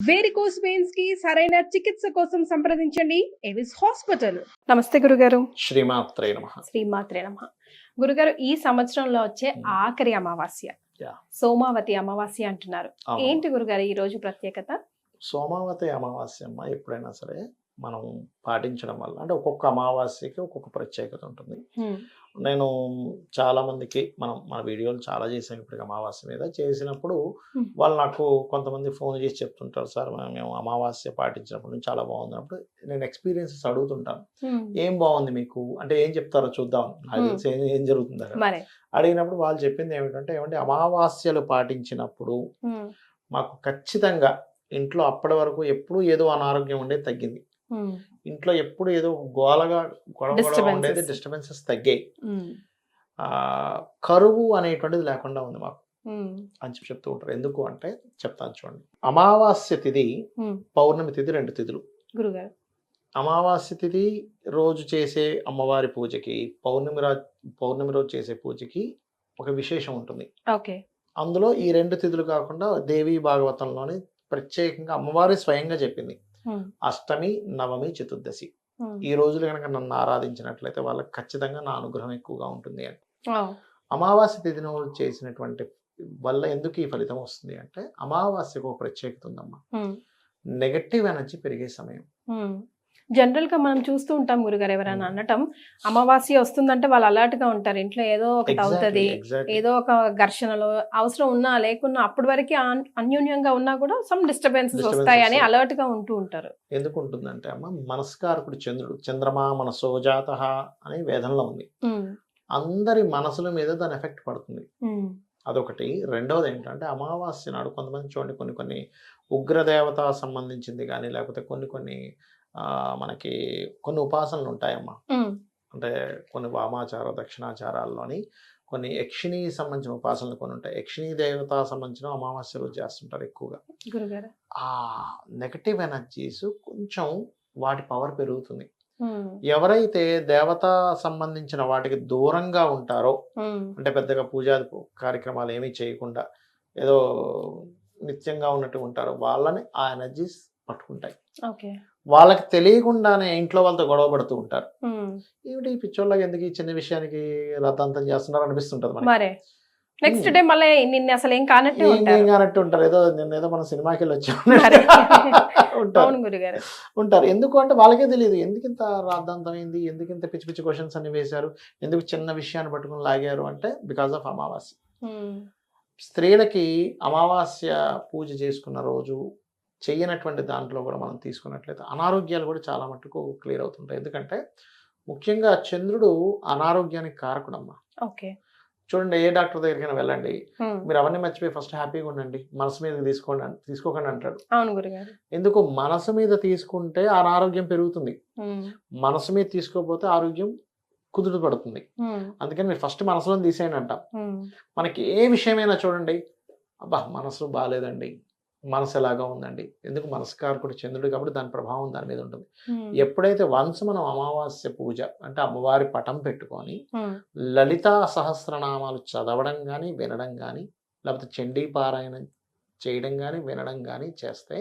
Varicose veins కి సరైన చికిత్స కోసం సంప్రదించండి ఎవిస్ హాస్పిటల్. నమస్తే గురుగారు. శ్రీమాత్రే నమః. శ్రీమాత్రే నమః. గురుగారు, ఈ సంవత్సరంలో వచ్చే ఆఖరి అమావాస్య సోమావతి అమావాస్య అంటున్నారు. ఏంటి గురుగారు ఈ రోజు ప్రత్యేకత? సోమావతి అమావాస్య అమ్మ ఎప్పుడైనా సరే మనం పాటించడం వల్ల అంటే ఒక్కొక్క అమావాస్యకి ఒక్కొక్క ప్రత్యేకత ఉంటుంది. నేను చాలా మందికి మన వీడియోలు చాలా చేసాను ఇప్పటికి అమావాస్య మీద. చేసినప్పుడు వాళ్ళు నాకు కొంతమంది ఫోన్ చేసి చెప్తుంటారు, సార్ మేము అమావాస్య పాటించినప్పుడు నుంచి చాలా బాగుంది. అప్పుడు నేను ఎక్స్పీరియన్సెస్ అడుగుతుంటాను, ఏం బాగుంది మీకు అంటే ఏం చెప్తారో చూద్దాం, నాకు తెలిసి ఏం జరుగుతుంది అక్కడ. అడిగినప్పుడు వాళ్ళు చెప్పింది ఏమంటే అమావాస్యలు పాటించినప్పుడు మాకు ఖచ్చితంగా ఇంట్లో అప్పటి వరకు ఎప్పుడు ఏదో అనారోగ్యం ఉండేది తగ్గింది, ఇంట్లో ఎప్పుడు ఏదో గోలగా గొడవ ఉండేది, డిస్టర్బెన్సెస్ తగ్గాయి, కరువు అనేటువంటిది లేకుండా ఉంది మాకు అని చెప్తూ ఉంటారు. ఎందుకు అంటే చెప్తాను చూడండి. అమావాస్య తిథి పౌర్ణమి తిథి 2 తిథులు. అమావాస్య తిథి రోజు చేసే అమ్మవారి పూజకి పౌర్ణమి రోజు చేసే పూజకి ఒక విశేషం ఉంటుంది. అందులో ఈ 2 తిథులు కాకుండా దేవీ భాగవతంలోని ప్రత్యేకంగా అమ్మవారి స్వయంగా చెప్పింది, అష్టమి, నవమి, చతుర్దశి ఈ రోజులు కనుక నన్ను ఆరాధించినట్లయితే వాళ్ళకి ఖచ్చితంగా నా అనుగ్రహం ఎక్కువగా ఉంటుంది అని. అమావాస్య తిథిని చేసినటువంటి వల్ల ఎందుకు ఈ ఫలితం వస్తుంది అంటే అమావాస్యకు ఒక ప్రత్యేకత ఉందమ్మా. నెగటివ్ ఎనర్జీ పెరిగే సమయం. జనరల్ గా మనం చూస్తూ ఉంటాం గురుగారు, ఎవరైనా అనటం అమావాస్య వస్తుందంటే వాళ్ళు అలర్ట్ గా ఉంటారు, ఇంట్లో ఏదో ఒకటి అవుతుంది, ఏదో ఒక ఘర్షణలో అవసరం ఉన్నా లేకున్నా అప్పటి వరకు అన్యోన్యంగా ఉన్నా కూడా సమ్ డిస్టర్బెన్సెస్ వస్తాయని అలర్ట్ గా ఉంటూ ఉంటారు. ఎందుకు ఉంటుందంటే అమ్మ, మనస్కారకుడు చంద్రుడు, చంద్రమా మనసోజాత అని వేదంలో ఉంది. అందరి మనసుల మీద దాని ఎఫెక్ట్ పడుతుంది, అదొకటి. రెండవది ఏంటంటే అమావాస్య నాడు కొంతమంది చూడండి కొన్ని ఉగ్రదేవత సంబంధించింది కానీ లేకపోతే కొన్ని మనకి కొన్ని ఉపాసనలు ఉంటాయమ్మా. అంటే కొన్ని వామాచార దక్షిణాచారాల్లోని కొన్ని యక్షిణి సంబంధించిన ఉపాసనలు కొన్ని ఉంటాయి. యక్షిణీ దేవత సంబంధించిన అమావాస్య రోజు చేస్తుంటారు ఎక్కువగా. ఆ నెగటివ్ ఎనర్జీస్ కొంచెం వాటి పవర్ పెరుగుతుంది. ఎవరైతే దేవత సంబంధించిన వాటికి దూరంగా ఉంటారో, అంటే పెద్దగా పూజా కార్యక్రమాలు ఏమీ చేయకుండా ఏదో నిత్యంగా ఉన్నట్టు ఉంటారో వాళ్ళని ఆ ఎనర్జీస్ పట్టుకుంటాయి. వాళ్ళకి తెలియకుండానే ఇంట్లో వాళ్ళతో గొడవ పడుతూ ఉంటారు. ఏమిటి పిచ్చోళ్ళకి ఎందుకు ఈ చిన్న విషయానికి రద్దంతం చేస్తున్నారు అనిపిస్తుంటది. నెక్స్ట్ డే మళ్ళీ నిన్న అసలు ఏం కానట్టు ఉంటారు, ఏదో నిన్నేదో మనం సినిమాకి వెళ్ళి వచ్చాము ఉంటారు. ఎందుకు అంటే వాళ్ళకే తెలియదు ఎందుకు ఇంత రాద్ధాంతం అయింది, ఎందుకు ఇంత పిచ్చి పిచ్చి క్వశ్చన్స్ అన్ని వేశారు, ఎందుకు చిన్న విషయాన్ని పట్టుకుని లాగారు అంటే బికాస్ ఆఫ్ అమావాస్య. స్త్రీలకి అమావాస్య పూజ చేసుకున్న రోజు చెయ్యనటువంటి దాంట్లో కూడా మనం తీసుకున్నట్లయితే అనారోగ్యాలు కూడా చాలా మట్టుకు క్లియర్ అవుతుంటాయి. ఎందుకంటే ముఖ్యంగా చంద్రుడు అనారోగ్యానికి కారకుడమ్మా. చూడండి, ఏ డాక్టర్ దగ్గరికైనా వెళ్ళండి, మీరు అవన్నీ మర్చిపోయి ఫస్ట్ హ్యాపీగా ఉండండి, మనసు మీద తీసుకోకండి అంటాడు. ఎందుకు? మనసు మీద తీసుకుంటే అనారోగ్యం పెరుగుతుంది, మనసు మీద తీసుకోకపోతే ఆరోగ్యం కుదుట పడుతుంది. అందుకని మీరు ఫస్ట్ మనసులో తీసేయండి అంటాం. మనకి ఏ విషయమైనా చూడండి, అబ్బా మనసు బాగాలేదండి, మనసు ఎలాగా ఉందండి, ఎందుకు? మనస్కారకుడు చంద్రుడు కాబట్టి దాని ప్రభావం దాని మీద ఉంటుంది. ఎప్పుడైతే వన్స్ మనం అమావాస్య పూజ అంటే అమ్మవారి పటం పెట్టుకొని లలితా సహస్రనామాలు చదవడం కానీ వినడం కానీ లేకపోతే చండీ పారాయణం చేయడం కానీ వినడం కానీ చేస్తే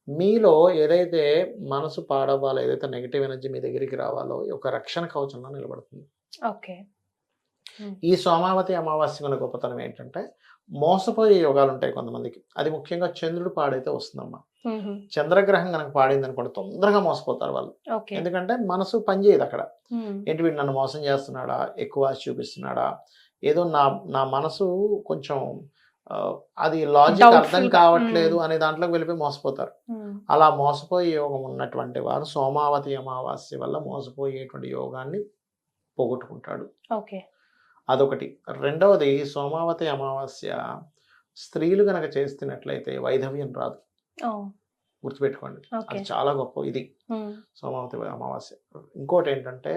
మీలో ఏదైతే మనసు పాడవాలో, ఏదైతే నెగిటివ్ ఎనర్జీ మీ దగ్గరికి రావాలో ఒక రక్షణ కవచంలో నిలబడుతుంది. ఈ సోమావతి అమావాస్య మన గొప్పతనం ఏంటంటే మోసపోయే యోగాలు ఉంటాయి కొంతమందికి. అది ముఖ్యంగా చంద్రుడు పాడైతే వస్తుందమ్మా. చంద్రగ్రహం కనుక పాడింది అనుకోండి తొందరగా మోసపోతారు వాళ్ళు. ఎందుకంటే మనసు పనిచేయదు అక్కడ. ఏంటి వీడు నన్ను మోసం చేస్తున్నాడా, ఎక్కువ ఆశ చూపిస్తున్నాడా, ఏదో నా మనసు కొంచెం అది లాజిక్ అర్థం కావట్లేదు అనే దాంట్లోకి వెళ్ళిపోయి మోసపోతారు. అలా మోసపోయే యోగం ఉన్నటువంటి వారు సోమావతి అమావాస్య వల్ల మోసపోయేటువంటి యోగాన్ని పోగొట్టుకుంటాడు. అదొకటి. రెండవది, సోమావతి అమావాస్య స్త్రీలు గనక చేస్తున్నట్లయితే వైధవ్యం రాదు, గుర్తుపెట్టుకోండి. అది చాలా గొప్ప ఇది సోమావతి అమావాస్య. ఇంకోటి ఏంటంటే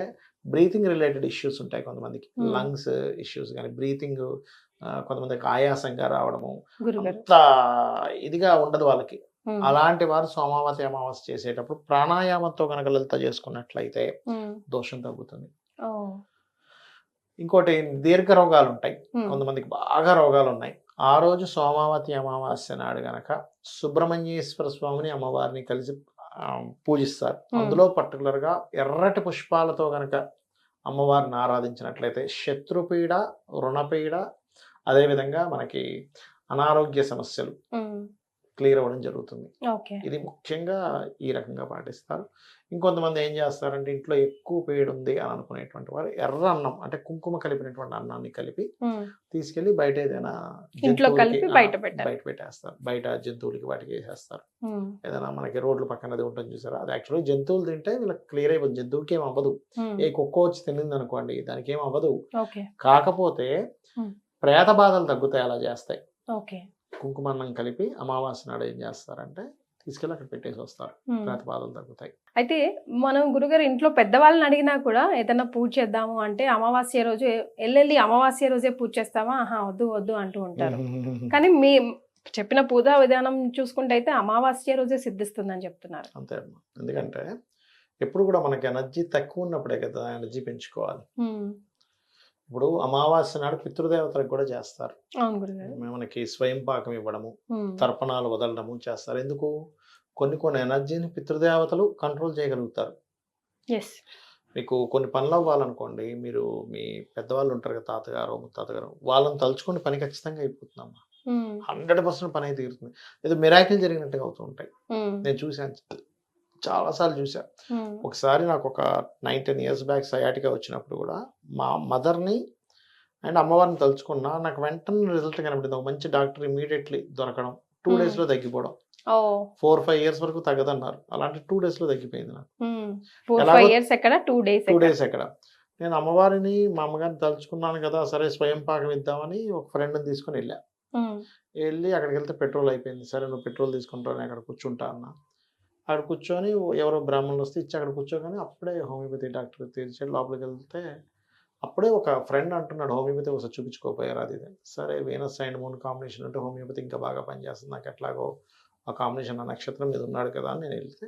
బ్రీతింగ్ రిలేటెడ్ ఇష్యూస్ ఉంటాయి కొంతమందికి, లంగ్స్ ఇష్యూస్ కానీ బ్రీతింగ్ కొంతమందికి ఆయాసంగా రావడము అంత ఇదిగా ఉండదు వాళ్ళకి. అలాంటి వారు సోమావతి అమావాస్య చేసేటప్పుడు ప్రాణాయామంతో కనుక లలిత చేసుకున్నట్లయితే దోషం తగ్గుతుంది. ఇంకోటి దీర్ఘ రోగాలు ఉంటాయి కొంతమందికి, బాగా రోగాలు ఉన్నాయి, ఆ రోజు సోమావతి అమావాస్య నాడు గనక సుబ్రహ్మణ్యేశ్వర స్వామిని అమ్మవారిని కలిసి పూజిస్తారు. అందులో పర్టికులర్గా ఎర్రటి పుష్పాలతో గనక అమ్మవారిని ఆరాధించినట్లయితే శత్రుపీడ, రుణపీడ, అదేవిధంగా మనకి అనారోగ్య సమస్యలు క్లియర్ అవ్వడం జరుగుతుంది. ఇది ముఖ్యంగా ఈ రకంగా పాటిస్తారు. ఇంకొంతమంది ఏం చేస్తారంటే ఇంట్లో ఎక్కువ పేడు ఉంది అని అనుకునేటువంటి వారు ఎర్ర అన్నం అంటే కుంకుమ కలిపినటువంటి అన్నాన్ని కలిపి తీసుకెళ్లి బయట ఏదైనా బయట పెట్టేస్తారు. బయట జంతువులకి వాటికి వేసేస్తారు. ఏదైనా మనకి రోడ్ల పక్కన అది ఉంటుంది చూసారా, అది యాక్చువల్గా జంతువులు తింటే వీళ్ళకి క్లియర్ అయిపోతుంది. జంతువులకి ఏం అవ్వదు. ఏ కుక్క వచ్చి తినింది అనుకోండి దానికి ఏం అవ్వదు. కాకపోతే ప్రేత బాధలు తగ్గుతాయి అలా చేస్తాయి. కుంకుమన్నం కలిపి అమావాస్య నాడు ఏం చేస్తారంటే తీసుకెళ్ళి అక్కడ పెట్టేసి వస్తారు. ప్రేత బాధలు తగ్గుతాయి. అయితే మనం గురుగారు ఇంట్లో పెద్దవాళ్ళని అడిగినా కూడా ఏదైనా పూజ చేద్దాము అంటే అమావాస్య రోజు వెళ్ళి అమావాస్య రోజే పూజ చేస్తామా, వద్దు వద్దు అంటూ ఉంటారు. కానీ మీ చెప్పిన పూజా విధానం చూసుకుంటే అయితే అమావాస్య రోజే సిద్ధిస్తుందని చెప్తున్నారు. అంతే అమ్మా. ఎందుకంటే ఎప్పుడు కూడా మనకి ఎనర్జీ తక్కువ ఉన్నప్పుడే కదా ఎనర్జీ పెంచుకోవాలి. ఇప్పుడు అమావాస్య నాడు పితృదేవతలకు కూడా చేస్తారు. మనకి స్వయం పాకం ఇవ్వడము, తర్పణాలు వదలడము చేస్తారు. ఎందుకు? కొన్ని ఎనర్జీని పితృదేవతలు కంట్రోల్ చేయగలుగుతారు. మీకు కొన్ని పనులు అవ్వాలనుకోండి, మీరు మీ పెద్దవాళ్ళు ఉంటారు కదా, తాతగారు ముత్తాతగారు, వాళ్ళని తలుచుకుని పని ఖచ్చితంగా అయిపోతుందమ్మా. 100% పని అయితే తీరుతుంది. ఏదో మిరాకిల్ జరిగినట్టుగా అవుతూ ఉంటాయి. నేను చూశాను, చాలాసార్లు చూసా. ఒకసారి నాకు ఒక 9-10 years బ్యాక్ సయాటికా వచ్చినప్పుడు కూడా మా మదర్ని అండ్ అమ్మవారిని తలుచుకున్నా, నాకు వెంటనే రిజల్ట్ కనబడింది. ఒక మంచి డాక్టర్ ఇమీడియట్లీ దొరకడం, 2 days లో తగ్గిపోవడం. 4-5 years వరకు తగ్గదన్నారు, అలాంటి 2 days లో తగ్గిపోయింది నాకు. 4-5 years ఎక్కడ, 2 days ఎక్కడ. నేను అమ్మవారిని మా అమ్మగారిని తలుచుకున్నాను కదా, సరే స్వయం పాకం ఇద్దామని ఒక ఫ్రెండ్ని తీసుకుని వెళ్ళి అక్కడికి వెళ్తే పెట్రోల్ అయిపోయింది. సరే నువ్వు పెట్రోల్ తీసుకుంటాను, అక్కడ కూర్చుంటా అన్నా. అక్కడ కూర్చొని ఎవరో బ్రాహ్మణులు వస్తే ఇచ్చి అక్కడ కూర్చోగానే అప్పుడే హోమియోపతి డాక్టర్ తీర్చాడు. లోపలికి వెళ్తే అప్పుడే ఒక ఫ్రెండ్ అంటున్నాడు, హోమియోపతి ఒకసారి చూపించుకోపోయారు అది. సరే వీనస్ అండ్ మూన్ కాంబినేషన్ అంటే హోమియోపతి ఇంకా బాగా పనిచేస్తుంది, నాకు ఎట్లాగో ఆ కాంబినేషన్ ఆ నక్షత్రం మీద ఉన్నాడు కదా అని నేను వెళ్తే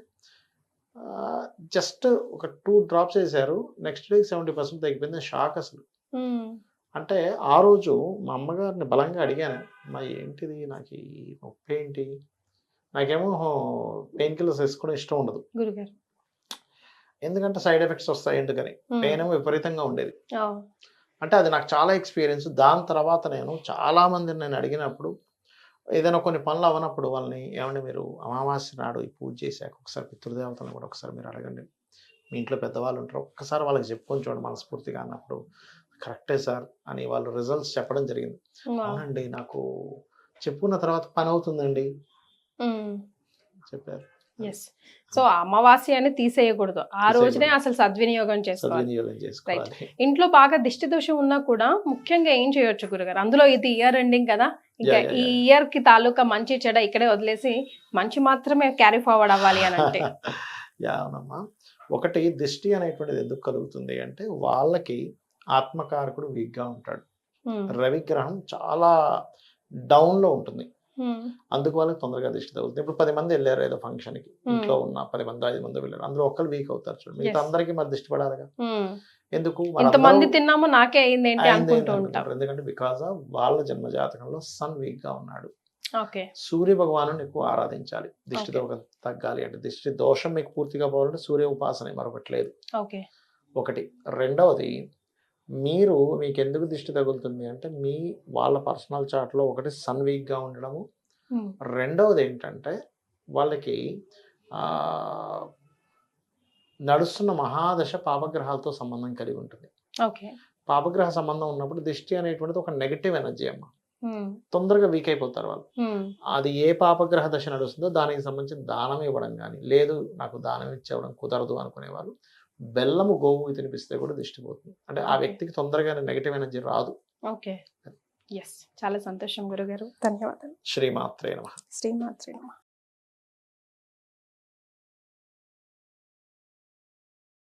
జస్ట్ ఒక 2 drops వేశారు. నెక్స్ట్ డే 70% తగ్గిపోయింది. షాక్ అసలు. అంటే ఆ రోజు మా అమ్మగారిని బలంగా అడిగాను, మా ఏంటిది నాకు ఈ నొప్పి ఏంటి? నాకేమో పెయిన్ కిల్లర్స్ వేసుకోవడం ఇష్టం ఉండదు, ఎందుకంటే సైడ్ ఎఫెక్ట్స్ వస్తాయి ఎందుకని. పెయిన్ ఏమో విపరీతంగా ఉండేది. అంటే అది నాకు చాలా ఎక్స్పీరియన్స్. దాని తర్వాత నేను చాలా మందిని నేను అడిగినప్పుడు, ఏదైనా కొన్ని పనులు అవ్వనప్పుడు వాళ్ళని, ఏమంటే మీరు అమావాస్య నాడు ఈ పూజ చేశాక ఒకసారి పితృదేవతలను కూడా ఒకసారి మీరు అడగండి, మీ ఇంట్లో పెద్దవాళ్ళు ఉంటారు, ఒక్కసారి వాళ్ళకి చెప్పుకొని చూడండి మనస్ఫూర్తిగా అన్నప్పుడు, కరెక్టే సార్ అని వాళ్ళు రిజల్ట్స్ చెప్పడం జరిగింది. అవునండి నాకు చెప్పుకున్న తర్వాత పని అవుతుందండి చెప్పారు. సో అమావాస్య అని తీసేయకూడదు, ఆ రోజునే అసలు సద్వినియోగం చేసుకోవాలి. ఇంట్లో బాగా దిష్టి దోషం ఉన్నా కూడా ముఖ్యంగా ఏం చేయొచ్చు గురుగారు? అందులో ఇది ఇయర్ ఎండింగ్ కదా, ఇంకా ఈ ఇయర్ కి తాలూకా మంచి చెడ ఇక్కడే వదిలేసి మంచి మాత్రమే క్యారీ ఫార్వర్డ్ అవ్వాలి అని అంటే అవునమ్మా. ఒకటి దిష్టి అనేటువంటిది ఎందుకు కలుగుతుంది అంటే, వాళ్ళకి ఆత్మకారకుడు వీక్ గా ఉంటాడు. రవిగ్రహం చాలా డౌన్ లో ఉంటుంది, అందుకు వాళ్ళకి తొందరగా దిష్టి తగులుతుంది. ఇప్పుడు 10 మంది వెళ్ళారు ఏదో ఫంక్షన్ కి, ఇంట్లో ఉన్న 10 మంది 5 మంది వెళ్ళారు, అందులో ఒక్కరు వీక్ అవుతారు చూడండి, మిగతా అందరికి మరి దిష్టి పడాలిగా. ఎందుకు? తిన్నాము నాకే అయింది అనుకుంటారు. ఎందుకంటే బికాజ్ ఆఫ్ వాళ్ళ జన్మ జాతకంలో సన్ వీక్ గా ఉన్నాడు. సూర్య భగవాను ఎక్కువ ఆరాధించాలి దిష్టి తగ్గాలి అంటే. దిష్టి దోషం మీకు పూర్తిగా పోవాలంటే సూర్య ఉపాసన మరొకటి లేదు. ఒకటి. రెండవది, మీకు ఎందుకు దిష్టి తగులుతుంది అంటే వాళ్ళ పర్సనల్ చార్ట్లో ఒకటి సన్ వీక్గా ఉండడము, రెండవది ఏంటంటే వాళ్ళకి నడుస్తున్న మహాదశ పాపగ్రహాలతో సంబంధం కలిగి ఉంటుంది. పాపగ్రహ సంబంధం ఉన్నప్పుడు దిష్టి అనేటువంటిది ఒక నెగటివ్ ఎనర్జీ అమ్మ, తొందరగా వీక్ అయిపోతారు వాళ్ళు. అది ఏ పాపగ్రహ దశ నడుస్తుందో దానికి సంబంధించి దానం ఇవ్వడం కానీ, లేదు నాకు దానం ఇచ్చేవడం కుదరదు అనుకునే వాళ్ళు బెల్లము గోవు తినిపిస్తే కూడా దిష్టి పోతుంది. అంటే ఆ వ్యక్తికి తొందరగా నెగటివ్ ఎనర్జీ రాదు. చాలా సంతోషం గురుగారు, ధన్యవాదాలు. శ్రీమాత్రే నమః. శ్రీమాత్రే నమః.